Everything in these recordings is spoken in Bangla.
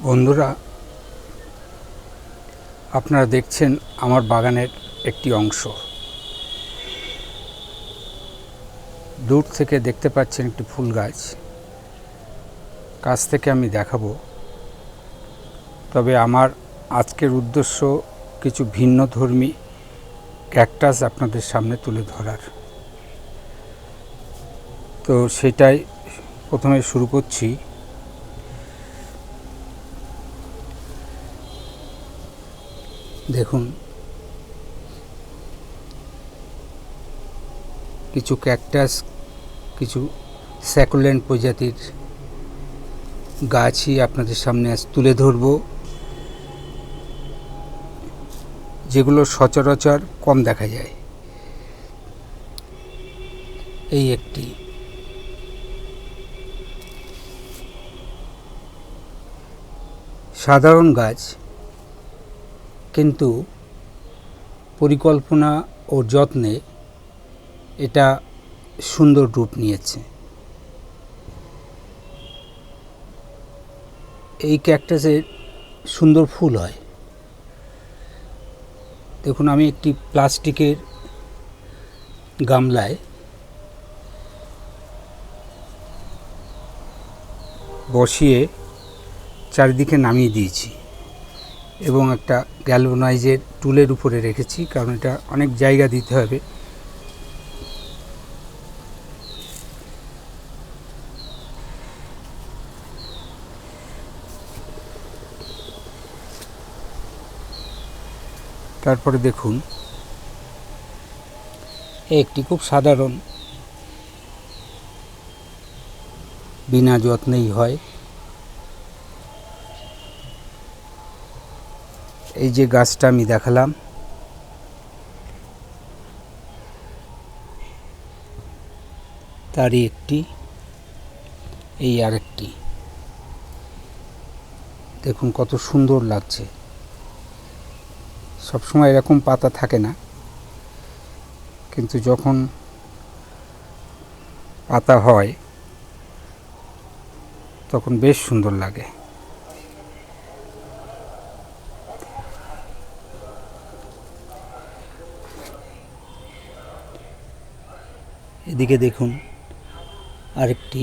বন্ধুরা, আপনারা দেখছেন আমার বাগানের একটি অংশ। দূর থেকে দেখতে পাচ্ছেন একটি ফুল গাছ, কাছ থেকে আমি দেখাবো। তবে আমার আজকের উদ্দেশ্য কিছু ভিন্নধর্মী ক্যাকটাস আপনাদের সামনে তুলে ধরার। তো সেটাই প্রথমে শুরু করছি। দেখুন, কিছু ক্যাকটাস, কিছু স্যাকুলেন্ট প্রজাতির গাছই আপনাদের সামনে আজ তুলে ধরব, যেগুলো সচরাচর কম দেখা যায়। এই একটি সাধারণ গাছ, কিন্তু পরিকল্পনা ও যত্নে এটা সুন্দর রূপ নিয়েছে। এই ক্যাকটাসের সুন্দর ফুল হয়। দেখুন, আমি একটি প্লাস্টিকের গামলায় বসিয়ে চারিদিকে নামিয়ে দিয়েছি এবং একটা গ্যালভানাইজের টুলের উপরে রেখেছি, কারণ এটা অনেক জায়গা দিতে হবে। তারপরে দেখুন, একটি খুব সাধারণ, বিনা যত্নেই হয়। এই যে গাছটা আমি দেখালাম, তারই একটি, এই আরেকটি। দেখুন কত সুন্দর লাগছে। সবসময় এরকম পাতা থাকে না, কিন্তু যখন পাতা হয় তখন বেশ সুন্দর লাগে। এদিকে দেখুন আরেকটি।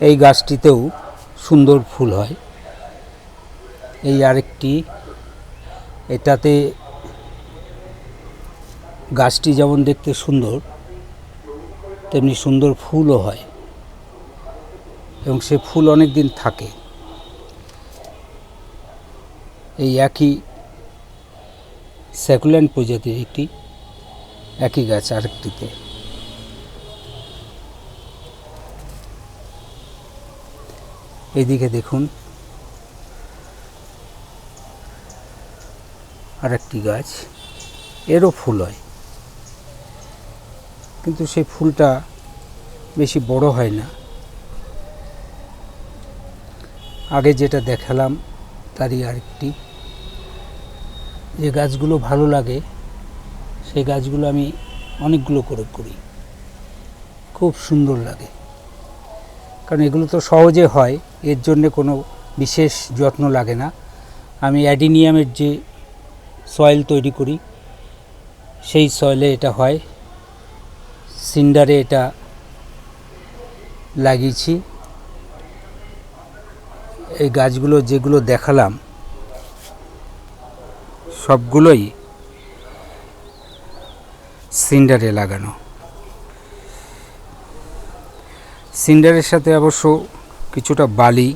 এই গাছটিতেও সুন্দর ফুল হয়। এই আরেকটি, এটাতে গাছটি যেমন দেখতে সুন্দর, তেমনি সুন্দর ফুলও হয় এবং সে ফুল অনেক দিন থাকে। এই একই স্যাকুলেন্ট প্রজাতির একটি, একই গাছ আরেকটিতে। এইদিকে দেখুন আরেকটি গাছ, এরও ফুল হয়, কিন্তু সেই ফুলটা বেশি বড় হয় না। আগে যেটা দেখালাম তারই আরেকটি। যে গাছগুলো ভালো লাগে সেই গাছগুলো আমি অনেকগুলো করে করি, খুব সুন্দর লাগে। কারণ এগুলো তো সহজে হয়, এর জন্য কোনো বিশেষ যত্ন লাগে না। আমি অ্যাডিনিয়ামের যে সয়েল তৈরি করি, সেই সয়েলে এটা হয়। সিন্ডারে এটা লাগিয়েছি। এই গাছগুলো যেগুলো দেখালাম সবগুলোই সিন্ডারে লাগানো। সিন্ডারের সাথে অবশ্য কিছুটা বালি,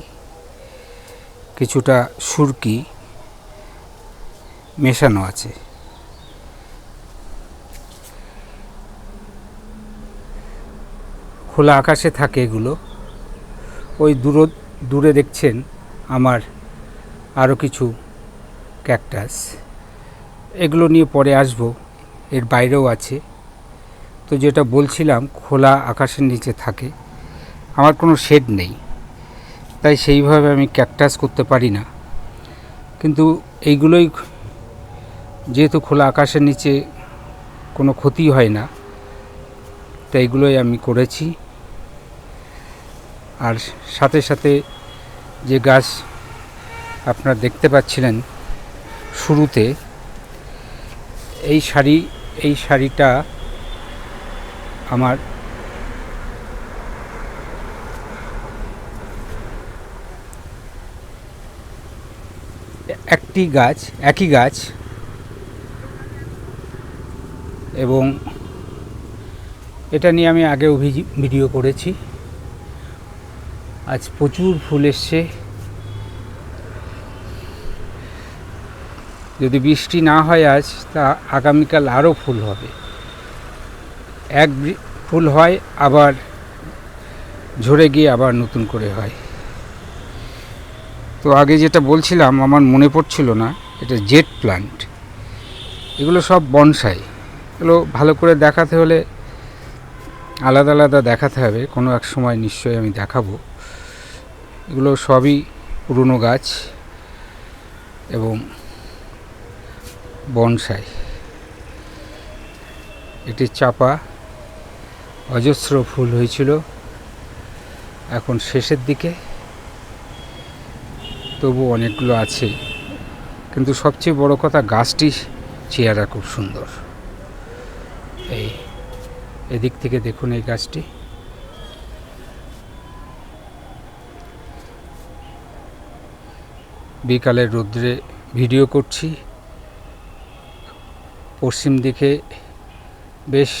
কিছুটা সুরকি মেশানো আছে। খোলা আকাশে থাকে এগুলো। ওই দূরে দেখছেন আমার আরও কিছু ক্যাকটাস, এগুলো নিয়ে পরে আসব। এর বাইরেও আছে। তো যেটা বলছিলাম, খোলা আকাশের নিচে থাকে। আমার কোনো শেড নেই, তাই সেইভাবে আমি ক্যাকটাস করতে পারি না। কিন্তু এইগুলোই যেহেতু খোলা আকাশের নিচে কোনো ক্ষতি হয় না, তো এইগুলোই আমি করেছি। আর সাথে সাথে যে গাছ আপনারা দেখতে পাচ্ছিলেন শুরুতে, এই সারিটা আমার একই গাছ এবং এটা নিয়ে আমি আগেও ভিডিও করেছি। আজ প্রচুর ফুল এসছে, যদি বৃষ্টি না হয় আজ, তা আগামীকাল আরও ফুল হবে। ফুল হয় আবার ঝরে গিয়ে আবার নতুন করে হয়। তো আগে যেটা বলছিলাম আমার মনে পড়ছিল না, এটা জেট প্লান্ট। এগুলো সব বনসাই। এগুলো ভালো করে দেখাতে হলে আলাদা আলাদা দেখাতে হবে, কোনো এক সময় নিশ্চয়ই আমি দেখাবো। এগুলো সবই পুরনো গাছ এবং বনসাই। এটি চাপা, অজস্র ফুল হয়েছিল, এখন শেষের দিকে, তবু অনেকগুলো আছে। কিন্তু সবচেয়ে বড় কথা, গাছটি চেহারা খুব সুন্দর। এদিক থেকে দেখুন এই গাছটি। বিকালের রৌদ্রে ভিডিও করছি, পশ্চিম দিকে বেশ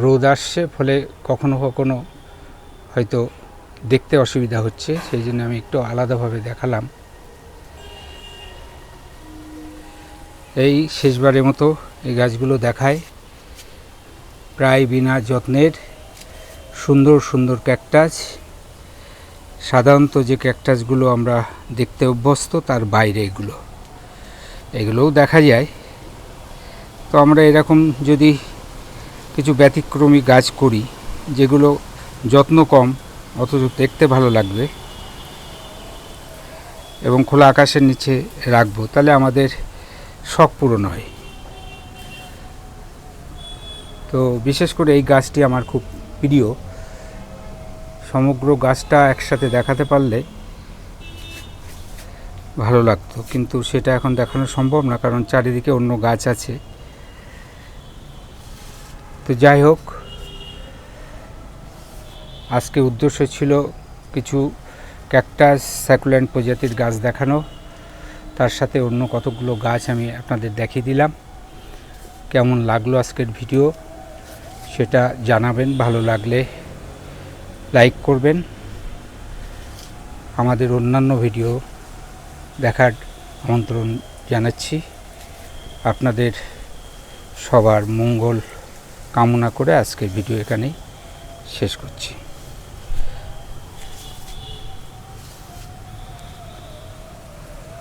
রোদ আসছে, ফলে কখনো কখনো হয়তো দেখতে অসুবিধা হচ্ছে, সেই জন্য আমি একটু আলাদাভাবে দেখালাম। এই শেষবারের মতো এই গাছগুলো দেখায়, প্রায় বিনা যত্নের সুন্দর সুন্দর ক্যাকটাস। সাধারণত যে ক্যাকটাসগুলো আমরা দেখতে অভ্যস্ত তার বাইরে এগুলোও দেখা যায়। তো আমরা এরকম যদি কিছু ব্যতিক্রমী গাছ করি, যেগুলো যত্ন কম অথচ দেখতে ভালো লাগবে এবং খোলা আকাশের নিচে রাখবো, তাহলে আমাদের শখ পূরণ হয়। তো বিশেষ করে এই গাছটি আমার খুব প্রিয়। সমগ্র গাছটা একসাথে দেখাতে পারলে ভালো লাগতো, কিন্তু সেটা এখন দেখানো সম্ভব না, কারণ চারিদিকে অন্য গাছ আছে। তো যাই হোক, আজকে উদ্দেশ্য ছিল কিছু ক্যাকটাস স্যাকুল্যান্ট প্রজাতির গাছ দেখানো, তার সাথে অন্য কতগুলো গাছ আমি আপনাদের দেখিয়ে দিলাম। কেমন লাগলো আজকের ভিডিও সেটা জানাবেন, ভালো লাগলে লাইক করবেন। আমাদের অন্যান্য ভিডিও দেখার আমন্ত্রণ জানাচ্ছি। আপনাদের সবার মঙ্গল কামনা করে আজকের ভিডিও এখানেই শেষ করছি।